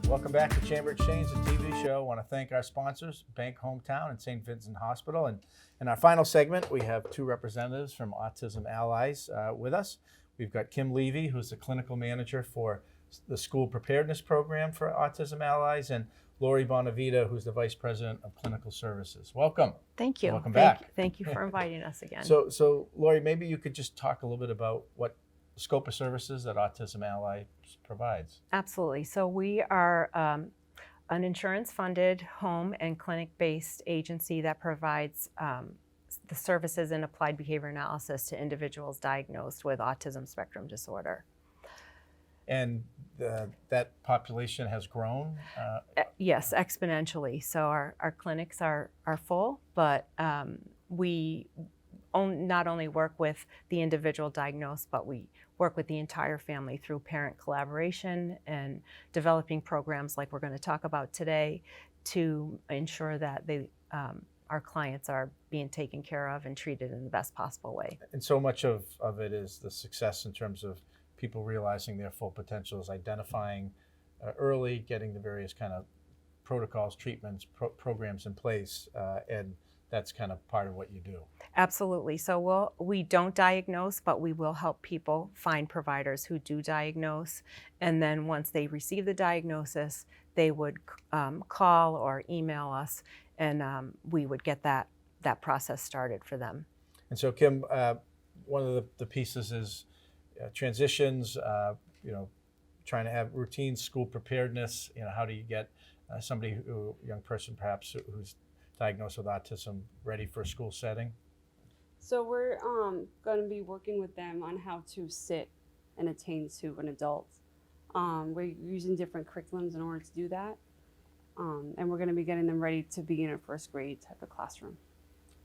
Welcome back to Chamber Exchange, the TV show. I want to thank our sponsors, Bank Hometown and St. Vincent Hospital. And in our final segment, we have two representatives from Autism Allies with us. We've got Kim Levy, who's the clinical manager for the school preparedness program for Autism Allies, and Laurie Bonavita, who's the vice president of clinical services. Welcome. Thank you. Welcome back. Thank you for inviting us again. So Laurie, maybe you could just talk a little bit about what the scope of services that Autism Allies provides. Absolutely. So we are an insurance-funded home and clinic-based agency that provides the services in applied behavior analysis to individuals diagnosed with autism spectrum disorder. And that population has grown? Yes, exponentially. So our clinics are full, but we not only work with the individual diagnosed, but we work with the entire family through parent collaboration and developing programs like we're going to talk about today to ensure that our clients are being taken care of and treated in the best possible way. And so much of it is the success in terms of people realizing their full potential, is identifying early, getting the various kind of protocols, treatments, programs in place, and that's kind of part of what you do. Absolutely. So we don't diagnose, but we will help people find providers who do diagnose. And then once they receive the diagnosis, they would call or email us, and we would get that process started for them. And so, Kim, one of the pieces is transitions, trying to have routine school preparedness. How do you get somebody, a young person perhaps, who's diagnosed with autism ready for a school setting? So we're going to be working with them on how to sit and attain to an adult. We're using different curriculums in order to do that. And we're going to be getting them ready to be in a first grade type of classroom.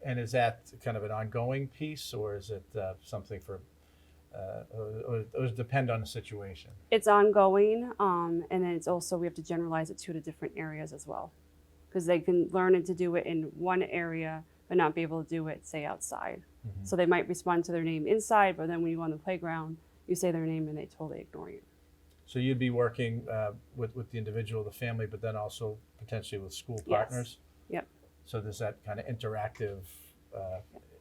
And is that kind of an ongoing piece, or is it something for, or does it depend on the situation? It's ongoing, and then it's also, we have to generalize it to the different areas as well. Because they can learn it to do it in one area, but not be able to do it, say, outside. Mm-hmm. So they might respond to their name inside, but then when you go on the playground, you say their name and they totally ignore you. So you'd be working with the individual, the family, but then also potentially with school partners? Yes. Yep. So there's that kind of interactive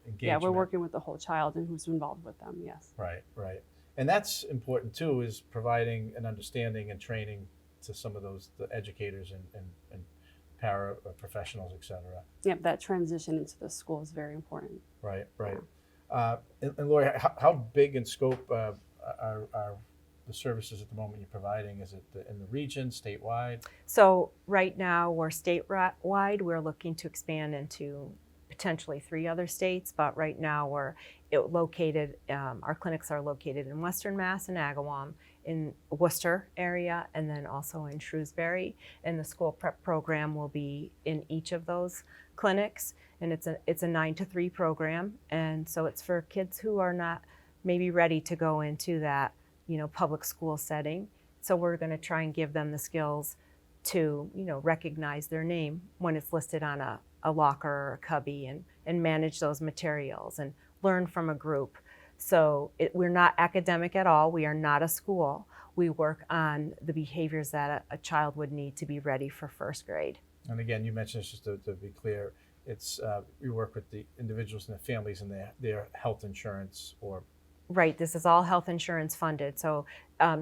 engagement. Yeah, we're working with the whole child and who's involved with them, yes. Right. And that's important too, is providing an understanding and training to some of the educators and para-professionals, et cetera. Yep, that transition into the school is very important. Right. Yeah. And Laurie, how big in scope are the services at the moment you're providing? Is it in the region, statewide? So right now we're statewide. We're looking to expand into potentially 3 other states, but right now we're located, our clinics are located in Western Mass and Agawam, in Worcester area, and then also in Shrewsbury. And the school prep program will be in each of those clinics. And it's a 9 to 3 program. And so it's for kids who are not maybe ready to go into that, public school setting. So we're going to try and give them the skills to, recognize their name when it's listed on a locker or a cubby, and manage those materials and learn from a group. So we're not academic at all. We are not a school. We work on the behaviors that a child would need to be ready for first grade. And again, you mentioned, just to be clear, it's you work with the individuals and the families and their health insurance or... Right, this is all health insurance funded. So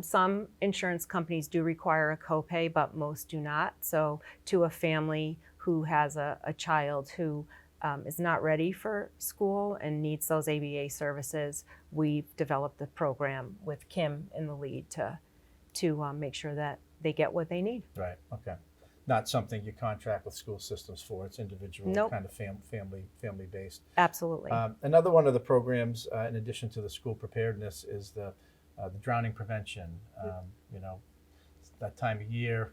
some insurance companies do require a copay, but most do not. So to a family who has a child who is not ready for school and needs those ABA services, we've developed the program with Kim in the lead to make sure that they get what they need. Right, okay. Not something you contract with school systems for. It's individual, nope. Kind of family based. Absolutely. Another one of the programs, in addition to the school preparedness, is the drowning prevention. That time of year,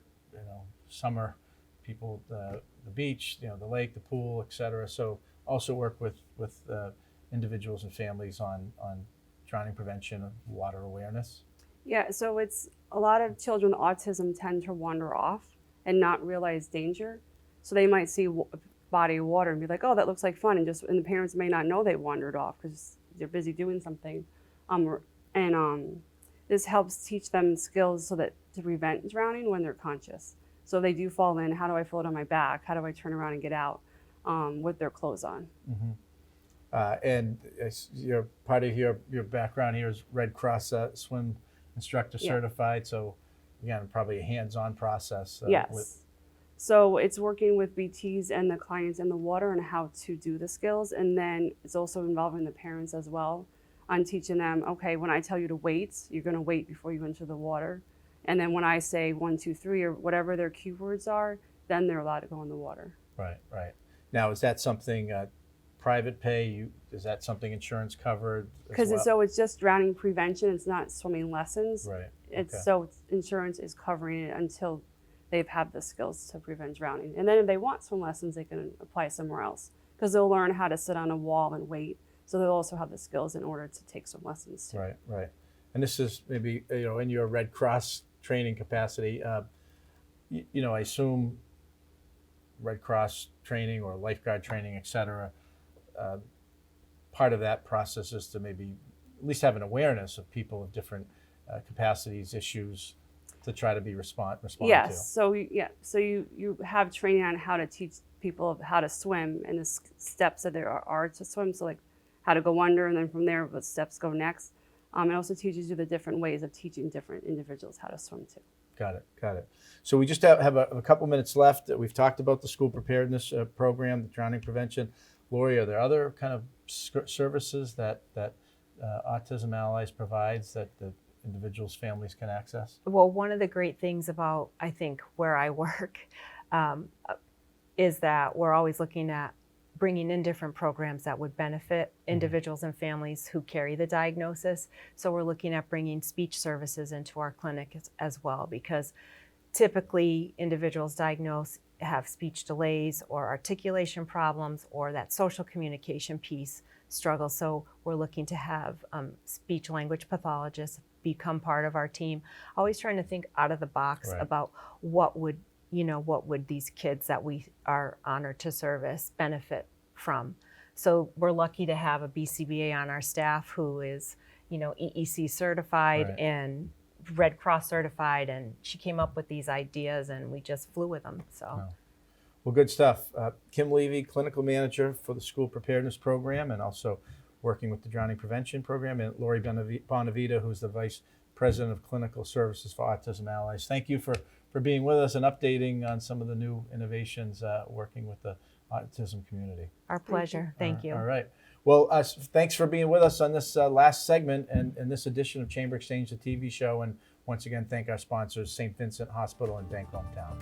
summer, people, the beach, the lake, the pool, et cetera. So also work with individuals and families on drowning prevention and water awareness. Yeah, so it's a lot of children with autism tend to wander off and not realize danger. So they might see a body of water and be like, oh, that looks like fun. And the parents may not know they wandered off because they're busy doing something. this helps teach them skills so that to prevent drowning when they're conscious. So if they do fall in, how do I float on my back? How do I turn around and get out with their clothes on? Mm-hmm. And part of your background here is Red Cross swim instructor certified. So again, probably a hands-on process. Yes. So it's working with BTs and the clients in the water and how to do the skills. And then it's also involving the parents as well on teaching them, okay, when I tell you to wait, you're going to wait before you enter the water. And then when I say 1, 2, 3, or whatever their cue words are, then they're allowed to go in the water. Right, right. Now, is that something private pay? Is that something insurance covered? Because it's just drowning prevention. It's not swimming lessons. Right. So insurance is covering it until they've had the skills to prevent drowning. And then if they want swim lessons, they can apply somewhere else because they'll learn how to sit on a wall and wait. So they'll also have the skills in order to take swim lessons too. Right, right. And this is maybe, in your Red Cross training capacity, I assume Red Cross training or lifeguard training, et cetera, part of that process is to maybe at least have an awareness of people of different capacities, issues, to try to be respond to. Yes. So you have training on how to teach people how to swim and the steps that there are to swim. So like how to go under, and then from there, what steps go next. It also teaches you the different ways of teaching different individuals how to swim too. Got it. So we just have a couple minutes left. We've talked about the school preparedness program, the drowning prevention. Laurie, are there other kind of services that Autism Allies provides that the individuals' families can access? Well, one of the great things about, I think, where I work is that we're always looking at bringing in different programs that would benefit individuals and families who carry the diagnosis. So we're looking at bringing speech services into our clinic as well, because typically individuals diagnosed have speech delays or articulation problems or that social communication piece struggle. So we're looking to have speech language pathologists become part of our team, always trying to think out of the box about what would these kids that we are honored to service benefit from. So we're lucky to have a BCBA on our staff who is, EEC certified and Red Cross certified, and she came up with these ideas and we just flew with them. So. Well, good stuff. Kim Levy, clinical manager for the school preparedness program and also working with the drowning prevention program, and Laurie Bonavita, who's the vice president of clinical services for Autism Allies. Thank you for being with us and updating on some of the new innovations working with the autism community. Our pleasure. Thank you. All right. Well, thanks for being with us on this last segment and this edition of Chamber Exchange, the TV show. And once again, thank our sponsors, St. Vincent Hospital and Bank Hometown.